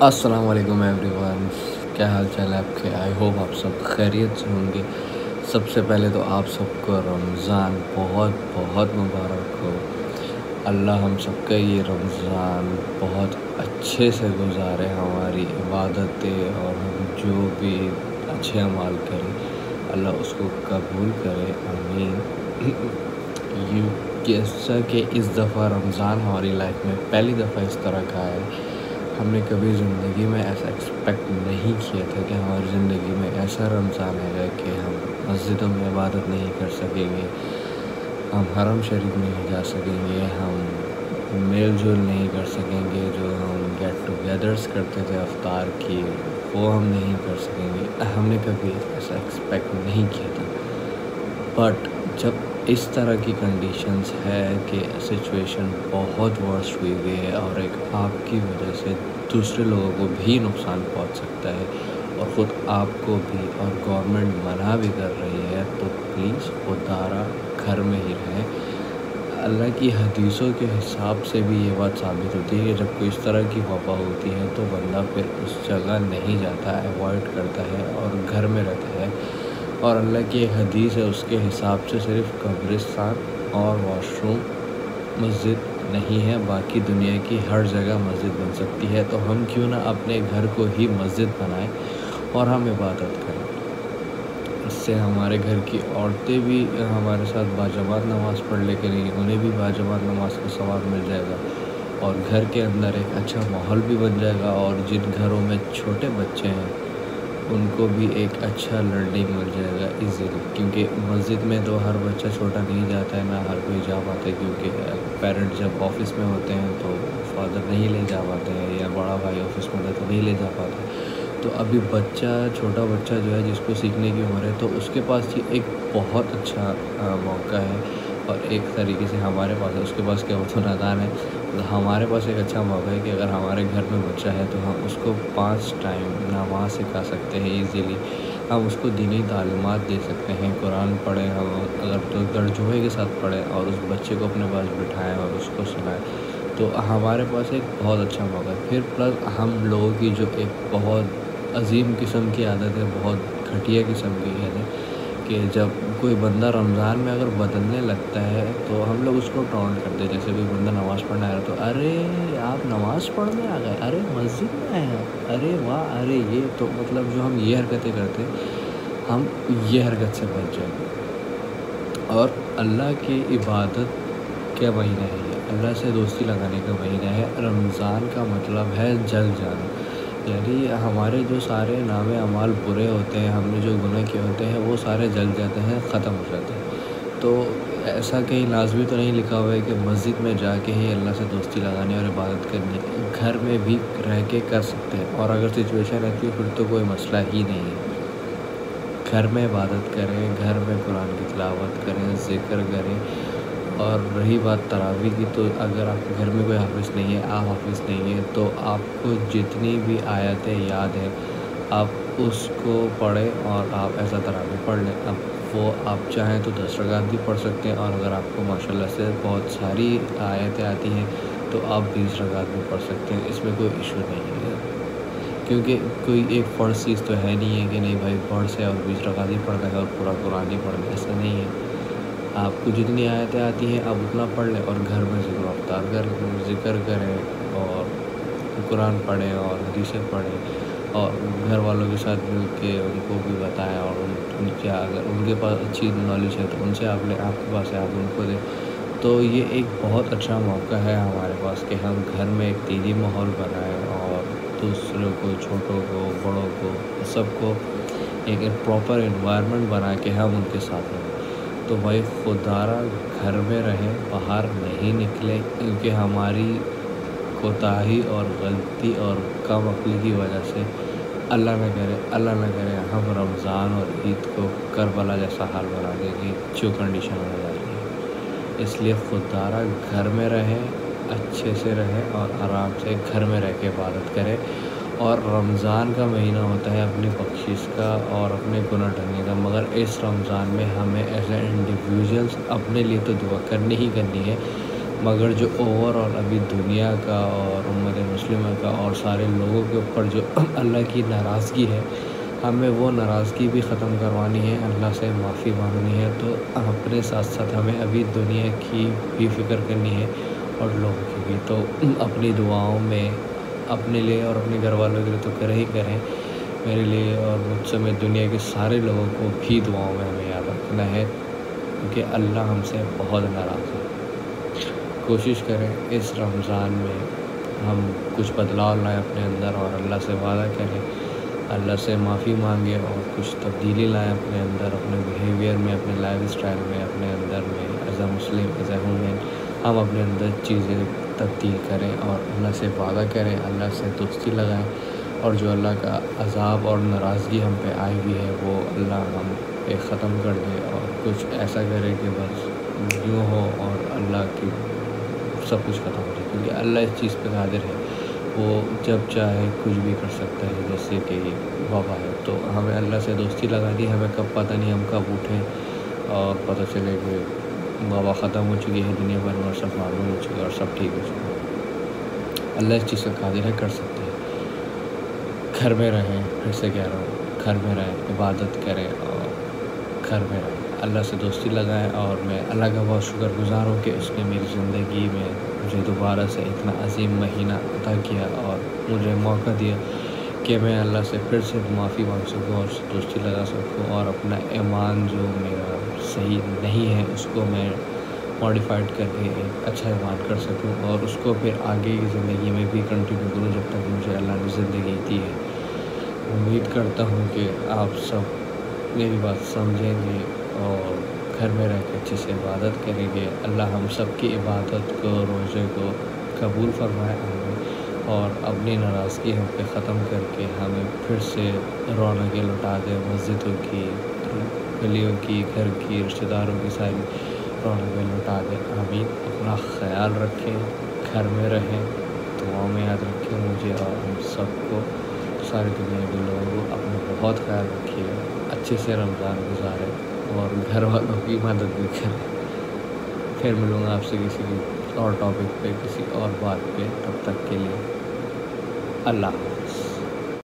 السلام علیکم every one, کیا حال چال ہے آپ کے؟ آئی ہوپ آپ سب خیریت سے ہوں گے۔ سب سے پہلے تو آپ سب کو رمضان بہت بہت مبارک ہو۔ اللہ ہم سب کا یہ رمضان بہت اچھے سے گزارے، ہماری عبادتیں اور ہم جو بھی اچھے اعمال کریں اللہ اس کو قبول کرے، آمین۔ جیسا کہ اس دفعہ رمضان ہماری لائف میں پہلی دفعہ اس طرح کا ہے، ہم نے کبھی زندگی میں ایسا ایکسپیکٹ نہیں کیا تھا کہ ہماری زندگی میں ایسا رمضان آئے گا کہ ہم مسجدوں میں عبادت نہیں کر سکیں گے، ہم حرم شریف نہیں جا سکیں گے، ہم میل جول نہیں کر سکیں گے، جو ہم گیٹ ٹوگیدرس کرتے تھے افطار کی وہ ہم نہیں کر سکیں گے۔ ہم نے کبھی ایسا ایکسپیکٹ نہیں کیا تھا، بٹ جب اس طرح کی کنڈیشنز ہے کہ سچویشن بہت ورسٹ ہوئی ہوئی ہے اور ایک آپ کی وجہ سے دوسرے لوگوں کو بھی نقصان پہنچ سکتا ہے اور خود آپ کو بھی، اور گورنمنٹ منع بھی کر رہی ہے، تو پلیز خوددارا گھر میں ہی رہیں۔ اللہ کی حدیثوں کے حساب سے بھی یہ بات ثابت ہوتی ہے کہ جب کوئی اس طرح کی وبا ہوتی ہے تو بندہ پھر اس جگہ نہیں جاتا، ایوائڈ کرتا ہے اور گھر میں رہتا ہے، اور اللہ کی ایک حدیث ہے اس کے حساب سے صرف قبرستان اور واش روم مسجد نہیں ہے، باقی دنیا کی ہر جگہ مسجد بن سکتی ہے، تو ہم کیوں نہ اپنے گھر کو ہی مسجد بنائیں اور ہم عبادت کریں۔ اس سے ہمارے گھر کی عورتیں بھی ہمارے ساتھ باجماعت نماز پڑھ لے کے نہیں، انہیں بھی باجماعت نماز کا ثواب مل جائے گا، اور گھر کے اندر ایک اچھا ماحول بھی بن جائے گا، اور جن گھروں میں چھوٹے بچے ہیں ان کو بھی ایک اچھا لرننگ مل جائے گا ایزیلی، کیونکہ مسجد میں تو ہر بچہ چھوٹا نہیں جاتا ہے، نہ ہر کوئی جا پاتا ہے، کیونکہ پیرنٹ جب آفس میں ہوتے ہیں تو فادر نہیں لے جا پاتے ہیں، یا بڑا بھائی آفس میں ہوتا ہے تو نہیں لے جا پاتے، تو ابھی چھوٹا بچہ جو ہے جس کو سیکھنے کی عمر ہے، تو اس کے پاس یہ ایک بہت اچھا موقع ہے، اور ایک طریقے سے ہمارے پاس ہے، اس کے پاس کیا وہ تو نادان ہے، ہمارے پاس ایک اچھا موقع ہے کہ اگر ہمارے گھر میں بچہ ہے تو ہم اس کو 5 ٹائم نماز سکھا سکتے ہیں ایزیلی، ہم اس کو دینی تعلیمات دے سکتے ہیں، قرآن پڑھیں، ہم اگر تو ترجمے کے ساتھ پڑھیں اور اس بچے کو اپنے پاس بٹھائیں اور اس کو سنائیں، تو ہمارے پاس ایک بہت اچھا موقع ہے۔ پھر پلس ہم لوگوں کی جو ایک بہت عظیم قسم کی عادت ہے، بہت گھٹیا قسم کی ہے کہ جب کوئی بندہ رمضان میں اگر بدلنے لگتا ہے تو ہم لوگ اس کو ٹونٹ کرتے ہیں، جیسے کوئی بندہ نماز پڑھنے آ رہا ہے تو ارے آپ نماز پڑھنے آ گئے، ارے مسجد میں آئے ہیں، ارے واہ، ارے یہ تو مطلب جو ہم یہ حرکتیں کرتے ہیں ہم یہ حرکت سے بچ جائیں گے۔ اور اللہ کی عبادت کا مہینہ ہے یہ، اللہ سے دوستی لگانے کا مہینہ ہے۔ رمضان کا مطلب ہے جل جانا، یعنی ہمارے جو سارے نام اعمال برے ہوتے ہیں، ہم نے جو گناہ کیے ہوتے ہیں وہ سارے جل جاتے ہیں، ختم ہو جاتے ہیں۔ تو ایسا کہیں لازمی تو نہیں لکھا ہوا ہے کہ مسجد میں جا کے ہی اللہ سے دوستی لگانی اور عبادت کرنی، گھر میں بھی رہ کے کر سکتے ہیں، اور اگر سچویشن رہتی ہے پھر تو کوئی مسئلہ ہی نہیں ہے، گھر میں عبادت کریں، گھر میں قرآن کی تلاوت کریں، ذکر کریں۔ اور رہی بات تراویح کی، تو اگر آپ کے گھر میں کوئی حافظ نہیں ہے، آپ حافظ نہیں ہیں، تو آپ کو جتنی بھی آیتیں یاد ہیں آپ اس کو پڑھیں اور آپ ایسا تراویح پڑھ لیں۔ اب وہ آپ چاہیں تو 10 رکعت بھی پڑھ سکتے ہیں، اور اگر آپ کو ماشاءاللہ سے بہت ساری آیتیں آتی ہیں تو آپ 20 رکعت بھی پڑھ سکتے ہیں، اس میں کوئی ایشو نہیں ہے، کیونکہ کوئی ایک فرض چیز تو ہے نہیں ہے کہ نہیں بھائی فرض ہے اور 20 رکعت ہی پڑھنا ہے اور پورا قرآن ہی پڑھنا ہے، ایسا نہیں ہے۔ آپ کو جتنی آیتیں آتی ہیں آپ اتنا پڑھ لیں، اور گھر میں ذکر و اذکار ذکر کریں اور قرآن پڑھیں اور حدیثیں پڑھیں، اور گھر والوں کے ساتھ مل کے ان کو بھی بتائیں، اور ان کے اگر ان کے پاس اچھی نالج ہے تو ان سے آپ لیں، آپ کے پاس ہے آپ ان کو دیں، تو یہ ایک بہت اچھا موقع ہے ہمارے پاس کہ ہم گھر میں ایک دینی ماحول بنائیں، اور دوسروں کو، چھوٹوں کو، بڑوں کو، سب کو ایک پراپر انوائرمنٹ بنا کے ہم ان کے ساتھ رہیں۔ تو بھائی خوددارا گھر میں رہیں، باہر نہیں نکلیں، کیونکہ ہماری کوتاہی اور غلطی اور کم عقلی کی وجہ سے اللہ نہ کرے ہم رمضان اور عید کو کربلا جیسا حال بنا دیں گے جو کنڈیشن ہونے جا رہی ہے۔ اس لیے خوددارا گھر میں رہیں، اچھے سے رہیں، اور آرام سے گھر میں رہ کے عبادت کریں، اور رمضان کا مہینہ ہوتا ہے اپنی بخشش کا اور اپنے گناہ ڈھکنے کا، مگر اس رمضان میں ہمیں ایز اے انڈیویژلس اپنے لیے تو دعا کرنی ہی کرنی ہے، مگر جو اوور آل ابھی دنیا کا اور امت مسلمہ کا اور سارے لوگوں کے اوپر جو اللہ کی ناراضگی ہے، ہمیں وہ ناراضگی بھی ختم کروانی ہے، اللہ سے معافی مانگنی ہے. تو اپنے ساتھ ساتھ ہمیں ابھی دنیا کی بھی فکر کرنی ہے اور لوگوں کی بھی. تو اپنی دعاؤں میں اپنے لیے اور اپنے گھر والوں کے لیے تو کریں ہی کریں، میرے لیے اور مجھ سمیت دنیا کے سارے لوگوں کو بھی دعاؤں میں ہمیں یاد رکھنا ہے، کیونکہ اللہ ہم سے بہت ناراض ہے. کوشش کریں اس رمضان میں ہم کچھ بدلاؤ لائیں اپنے اندر اور اللہ سے وعدہ کریں، اللہ سے معافی مانگیں اور کچھ تبدیلی لائیں اپنے اندر، اپنے بیہیویئر میں، اپنے لائف اسٹائل میں، اپنے اندر میں. As a Muslim, as a human ہم اپنے اندر چیزیں تبدیل کریں اور اللہ سے وعدہ کریں، اللہ سے دوستی لگائیں، اور جو اللہ کا عذاب اور ناراضگی ہم پہ آئی ہوئی ہے وہ اللہ ہم پہ ختم کر دے اور کچھ ایسا کرے کہ بس یوں ہو اور اللہ کی سب کچھ ختم ہو جائے. کیونکہ اللہ اس چیز پہ قادر ہے، وہ جب چاہے کچھ بھی کر سکتا ہے. جیسے کہ وبا ہے تو ہمیں اللہ سے دوستی لگانی ہے، ہمیں کب پتہ نہیں ہم کب اٹھیں اور پتہ چلے کہ وبا ختم ہو چکی ہے دنیا بھر میں اور سب معلوم ہو چکے اور سب ٹھیک ہو چکے. اللہ اس چیز سے قادر ہے، کر سکتے ہیں. گھر میں رہیں، پھر سے کہہ رہا ہوں، گھر میں رہیں، عبادت کریں اور گھر میں رہیں، اللہ سے دوستی لگائیں. اور میں اللہ کا بہت شکر گزار ہوں کہ اس نے میری زندگی میں مجھے دوبارہ سے اتنا عظیم مہینہ عطا کیا اور مجھے موقع دیا کہ میں اللہ سے پھر سے معافی مانگ سکوں اور دوستی لگا سکوں اور اپنا ایمان جو میرا صحیح نہیں ہے اس کو میں ماڈیفائڈ کر کے ایک اچھا ایمان کر سکوں اور اس کو پھر آگے کی زندگی میں بھی کنٹینیو کروں جب تک مجھے اللہ نے زندگی دی ہے. امید کرتا ہوں کہ آپ سب میری بات سمجھیں گے اور گھر میں رہ کے اچھے سے عبادت کریں گے. اللہ ہم سب کی عبادت کو، روزے کو قبول فرمائے اور اپنی ناراضگی ہم پہ ختم کر کے ہمیں پھر سے رونقیں لوٹا دے، مسجدوں کی، گلیوں کی، گھر کی، رشتہ داروں کی ساری رونقیں لوٹا دے. آمین. اپنا خیال رکھیں، گھر میں رہیں، دعاؤں میں یاد رکھیں مجھے اور ہم سب کو، ساری دنیا کے لوگوں کو. اپنا بہت خیال رکھیے، اچھے سے رمضان گزاریں اور گھر والوں کی مدد بھی کریں. پھر ملوں گا آپ سے کسی اور ٹاپک پہ، کسی اور بات پہ. تب تک کے لیے اللہ حافظ.